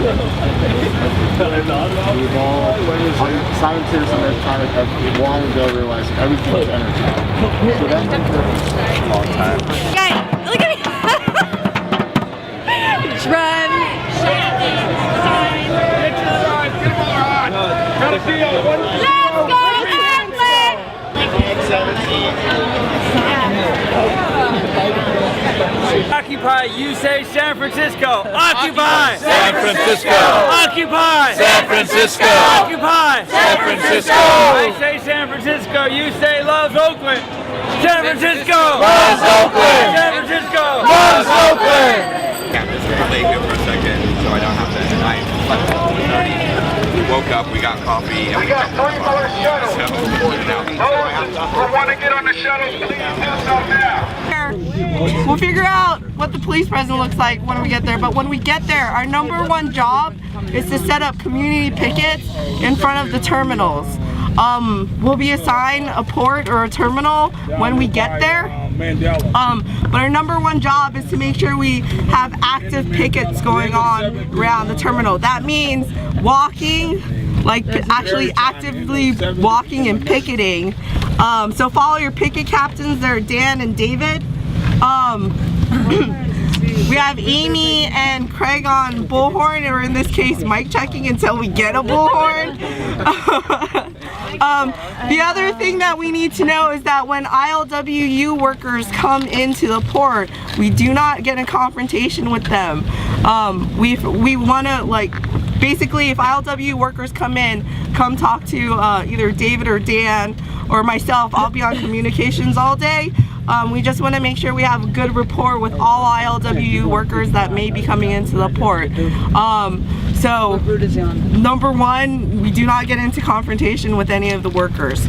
We've all, scientists and electronics have long ago realized everything is energy. So that's been for a long time. Guys, look at me! Run! Let's go, Occupy, you say San Francisco. Occupy! San Francisco! Occupy! San Francisco! Occupy! San Francisco! I say San Francisco, you say loves Oakland. San Francisco! Loves Oakland! San Francisco! Loves Oakland! Yeah, just lay here for a second so I don't have to. I slept until 2:30. We woke up, we got coffee, and we got 3 more shuttles. So, we want to get on the shuttle, please do so now. We'll figure out what the police presence looks like when we get there, but when we get there, our #1 job is to set up community pickets in front of the terminals. We'll be assigned a port or a terminal when we get there. But our #1 job is to make sure we have active pickets going on around the terminal. That means walking, like actually actively walking and picketing. So follow your picket captains. They're Dan and David. We have Amy and Craig on bullhorn, or in this case mic checking until we get a bullhorn. The other thing that we need to know is that when ILWU workers come into the port, we do not get in confrontation with them. We want to, like, basically if ILWU workers come in, come talk to either David or Dan or myself. I'll be on communications all day. We just want to make sure we have a good rapport with all ILWU workers that may be coming into the port. So, #1, we do not get into confrontation with any of the workers.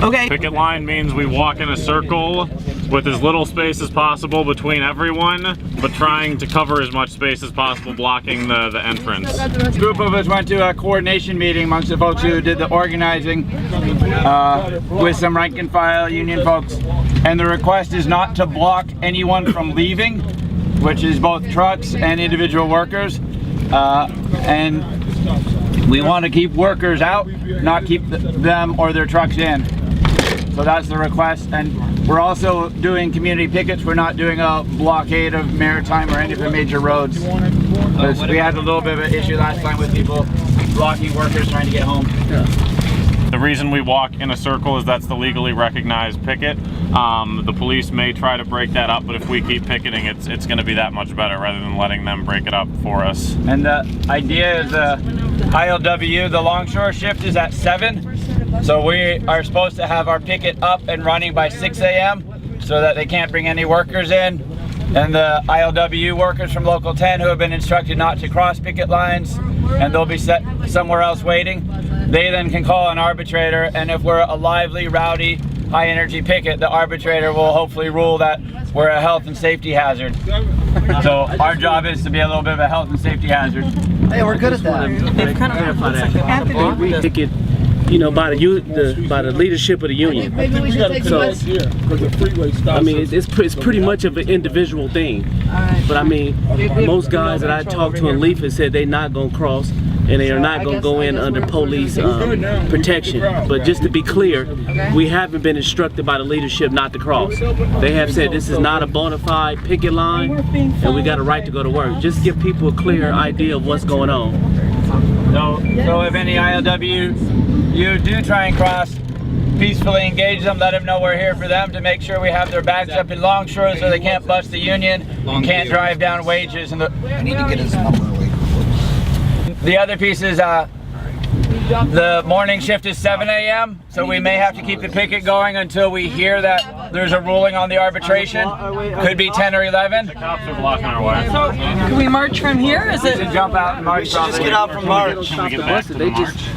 Okay. Picket line means we walk in a circle with as little space as possible between everyone, but trying to cover as much space as possible, blocking the entrance. A group of us went to a coordination meeting amongst the folks who did the organizing with some rank and file union folks, and the request is not to block anyone from leaving, which is both trucks and individual workers, and we want to keep workers out, not keep them or their trucks in. So that's the request, and we're also doing community pickets. We're not doing a blockade of Maritime or any of the major roads. We had a little bit of an issue last time with people blocking workers trying to get home. The reason we walk in a circle is that's the legally recognized picket. The police may try to break that up, but if we keep picketing, it's going to be that much better rather than letting them break it up for us. And the idea is ILWU, the longshore shift is at 7. So we are supposed to have our picket up and running by 6 a.m. so that they can't bring any workers in. And the ILWU workers from Local 10 who have been instructed not to cross picket lines, and they'll be set somewhere else waiting, they then can call an arbitrator, and if we're a lively, rowdy, high energy picket, the arbitrator will hopefully rule that we're a health and safety hazard. So our job is to be a little bit of a health and safety hazard. Hey, we're good at that. They've kind of verified that. Picket, you know, by the leadership of the union. So, I mean, it's pretty much of an individual thing. But I mean, most guys that I talked to in Leaford said they're not gonna cross, and they are not going to go in under police protection. But just to be clear, we haven't been instructed by the leadership not to cross. They have said this is not a bona fide picket line, and we got a right to go to work. Just give people a clear idea of what's going on. So if any ILW you do try and cross, peacefully engage them, let them know we're here for them to make sure we have their backs up in longshore so they can't bust the union and can't drive down wages. And I need to get his number. the other piece is the morning shift is 7 a.m. so we may have to keep the picket going until we hear that there's a ruling on the arbitration. Could be 10 or 11. The cops are blocking our way. So, can we march from here? Is it? Jump out and march. Just get out from March. Can we get back to the march?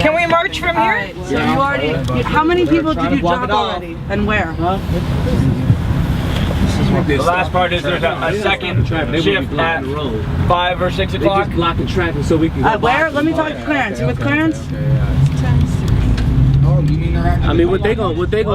Can we march from here? So you already. How many people did you drop already, and where? The last part is there's a second shift at 5 or 6 o'clock. Just blocking traffic so we can go Where? Let me talk to Clarence. You with Clarence? I mean, what they gonna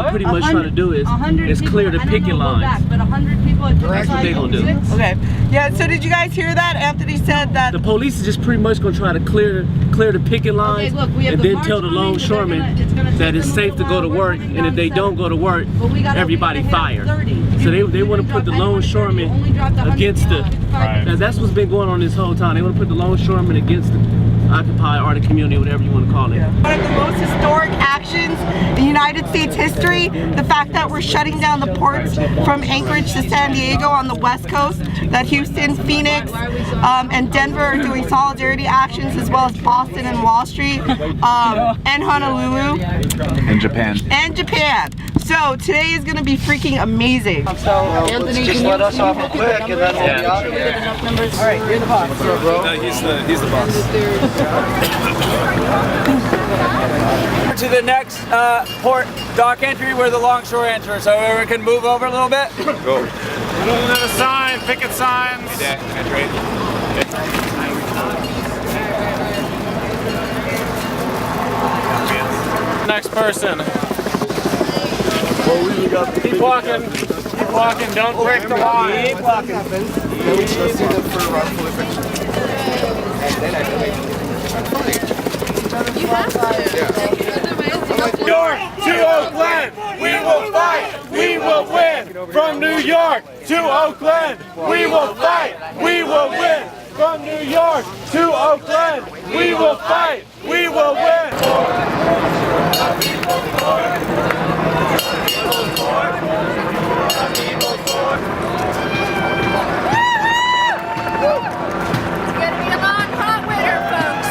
pretty much try to do is clear the picket lines. But 100 people at That's what they gonna do. Okay. Yeah. So did you guys hear that? Anthony said that The police is just pretty much gonna try to clear the picket lines, Okay, look, we have and the then march tell the coming, but they're longshoremen gonna that take it's them a safe to little go to while. work, We're and if they don't go to work, But we gotta everybody hit fired. 30. So they We want to didn't put the drop anyone 30. longshoremen Only dropped 100 against the. Right. That's what's been going on this whole time. They want to put the longshoremen against the Occupy or the community, whatever you want to call it. one of the most historic actions in United States history, the fact that we're shutting down the ports from Anchorage to San Diego on the West Coast, that Houston, Phoenix, and Denver are doing solidarity actions, as well as Boston and Wall Street, and Honolulu. In Japan. And Japan. So today is going to be freaking amazing. So Anthony, just let us off quick and then we'll be out. All right, you're the boss. He's the boss. To the next port dock entry where the longshore enters. So everyone can move over a little bit. Go. There's a sign, picket signs. Next person. Keep walking. Keep walking. Don't break the line. Keep walking. York to Oakland, we will fight, we will win. From New York to Oakland, we will fight, we will win. From New York to Oakland, we will fight, we will win. It's gonna be a long, hot winter, folks.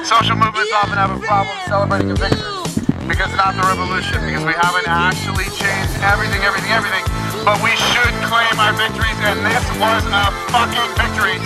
social movements often have a problem celebrating a victory because it's not the revolution, because we haven't actually changed everything. But we should claim our victories, and this was a fucking victory.